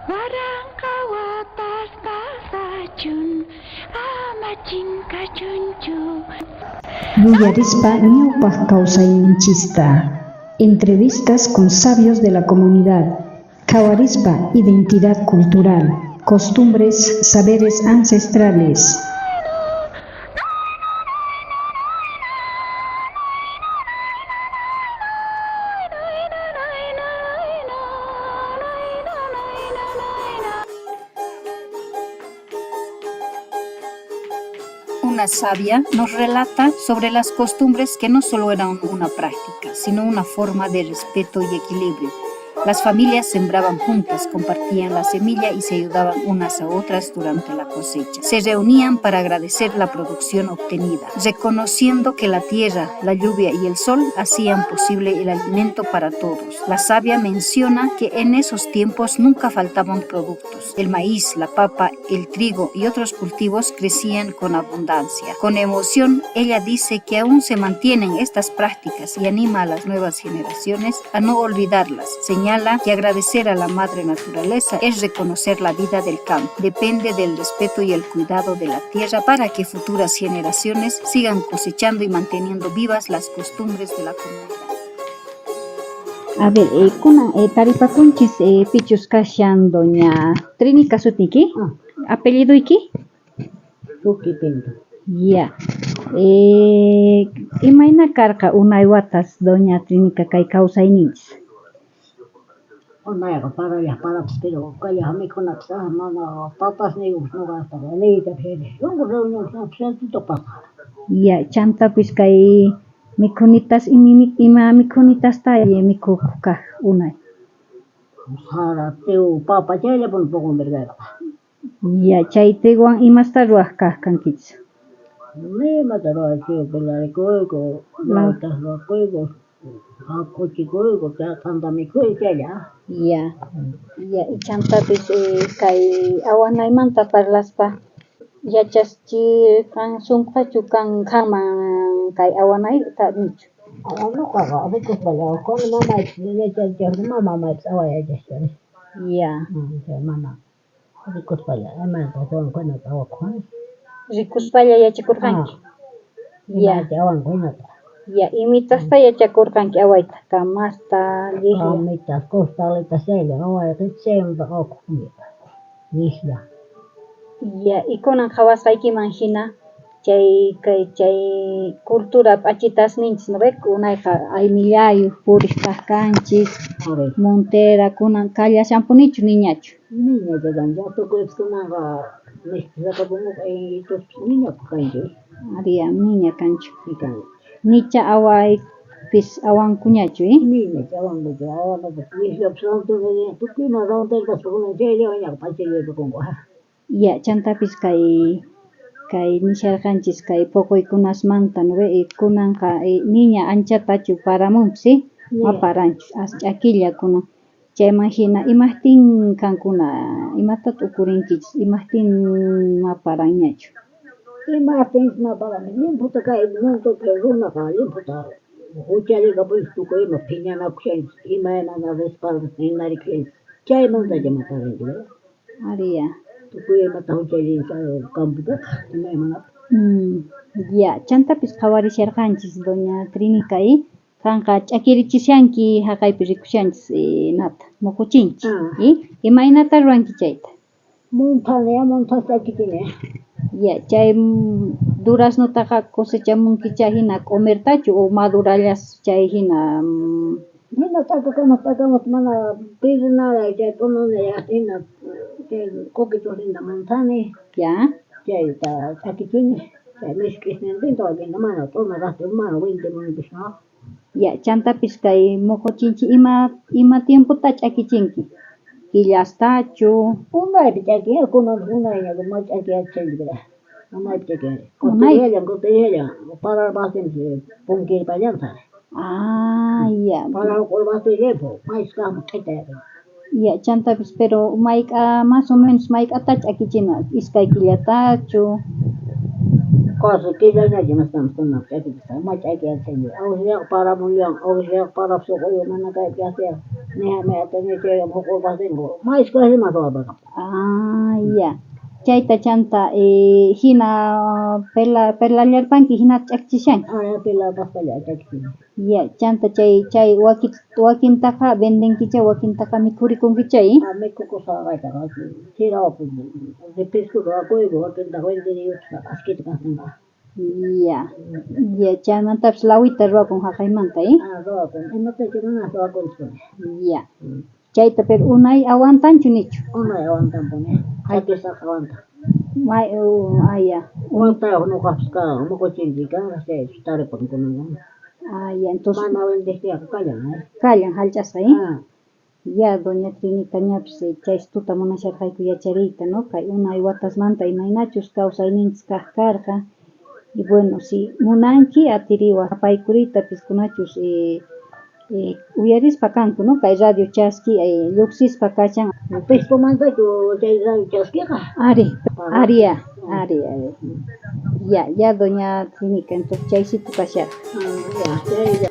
Barang kawatas kasajun amacin kacuncu. Villarispa ñawpaq kawsayninchista. Entrevistas con sabios de la comunidad. Kawarispa identidad cultural, costumbres, saberes ancestrales. Una sabia nos relata sobre las costumbres que no solo eran una práctica, sino una forma de respeto y equilibrio. Las familias sembraban juntas, compartían la semilla y se ayudaban unas a otras durante la cosecha. Se reunían para agradecer la producción obtenida, reconociendo que la tierra, la lluvia y el sol hacían posible el alimento para todos. La sabia menciona que en esos tiempos nunca faltaban productos. El maíz, la papa, el trigo y otros cultivos crecían con abundancia. Con emoción, ella dice que aún se mantienen estas prácticas y anima a las nuevas generaciones a no olvidarlas. Señala que agradecer a la madre naturaleza es reconocer la vida del campo. Depende del respeto y el cuidado de la tierra para que futuras generaciones sigan cosechando y manteniendo vivas las costumbres de la comunidad. A ver, taripakunchis pichus kashan doña Trini Kasutiki. ¿Apellido iki? Suki Pinto. Ya. Imayna karqa unay watas doña Trinica kay kawsayninchis. Onayqa parapas pero kaya mikhunapis mana papas ni usnuqa leita phiri. Yungu reunión sentito pasa. Ya, chantapis kay mikhunitas ima mikhunitas talle mikhuqa unay. Sara teu papa chaylla pun poco vergara. Ya, chaytewan imasta ruwaq kaq kankichis. Nimata ruwaq pelari kuyku, lautas ruwaq kuyku, hakuchi kuyku, tanta mikhuy chaylla. Ya, ya, chantapis kay awanaymanta parlaspa yachaschi kan sunqachu kan qanman kay awanay nichu. Nuqaqa rikuspallaqa con mamaypis mamamaypis awayallashchani. Ya. Mama rikuspalla imanta suwankunata awakuqani. Rikuspalla yachakurqanki. Ya. Awanku hinata. Ya, imitasta yachakurqanki awayta kamasta, lihya. Kamitas, costalitas chaylla awayqa chaymunta awkuqmi. Lihya. Ya, y kunan qhawasqaykiman hina chay cultura p'achitas ninchis nuqaqa unayqa aymillayuq puriq kaq kanchis, montera kunan kallashampunichu niñachu. Niñacha kancha tukuypis kunanqa mishki sakapunku ayituspis niñapu kanchu. Ariya, niña kanchu. Nicha awaypis awankuñachu, Niñacha awankuchu, awanapas lihyapis tukuyman ronterpas kunan chaylla wiñaqa p'achayllapikunku. Ya, chantapis kay nisharqanchis kay puquykunasmanta kunanqa niña anchatachu paramunpis, maparanchu ch'akilla kunan. Chayman hina imaqtin kankuna imatata ukurinkichis, imaqtin maparanñachu. Imaqtin maparanmi, limputa kay mundupi runaqa limputa huchariqa pues tukuyman phiñanakushanchis, imaymana respaldas ninarikushanchis, chaymantacha maparanchik. Ariya. Tukuymanta hucharinchik campopiqa imaymanapas. Ya, chantapis qhawarisharqanchis doña Trinica kanqa ch'akirichishanki haqaypi rikushanchis nata muquchinchis. Imaynata ruranki chayta? Montas ch'akichini. Ya, chay duraznutaqa cosechamunkicha hina comertachu o madurallas chay hina Hina takakamasta mana pirinara chay pununalla hina chay coquitos hina montani. Ya. Chayta ch'akichini. Chay mishk'isnintinta hina mana tunaraqti mana 20 minutos no. Ya, chantapis kay muquchinchi ima tiemputa ch'akichinki? Killastachu. Unaypi ch'akiya kunan unayña ch'akiyachinchikra. Unaypi ch'akiya. Kutirilla parar basinchik punkirpallanta. Ya. Parar basinlepo, mais kama qhitayqa. Ya, chantapis pero más o menos mayk'ata ch'akichina iskay killatachu. Casi killañacha mastamos kunan ch'akichisqa, ma ch'akiyachinchik. Awasllaqa paramunllan, awasllaqa parapsuquyuq mana kaypi asiyaq. Nehän me atene que poco más tengo. Mais que más va para. Ah, ya. Chayta chanta hina perlallarpanki hina ch'akchishan. Ahora pela pasalla aquí. Ya, chanta chay wakintaqa vendenkicha wakintaqa mikhurikunkichai. A me coco sa va para aquí. Tira pues. De pesco va coigo que da buen de Dios. Así que tenga. Ya. Ya, chaymantapis lawita ruwakun haqaymanta, Ah, roa con. No te quiero nada roa con esto. Ya. Chayta pero unay awantanchu nichu. Una aguantan pone. Hay que estar aguanta. May ya. Aguanta uno casca, uno cochindica, se estar por con. Ya, entonces Mana bendecía calla, kallan hallch'asqa, Ah, Ya, doña Trinita ñapis chaystuta munasharqayku yachariyta, ¿no? Kay unay watasmanta imaynachus kawsayninchis kaq karqa. Y bueno, si munanki atiriwa paykuritapis kunachus uyarispa kanku, ¿no? Kay radio chaski lluqsispa kachan. pesco manda yo te da chasqueja. Ari. Ya, doña Trinita, entonces chaysito kashar. Ya, ya.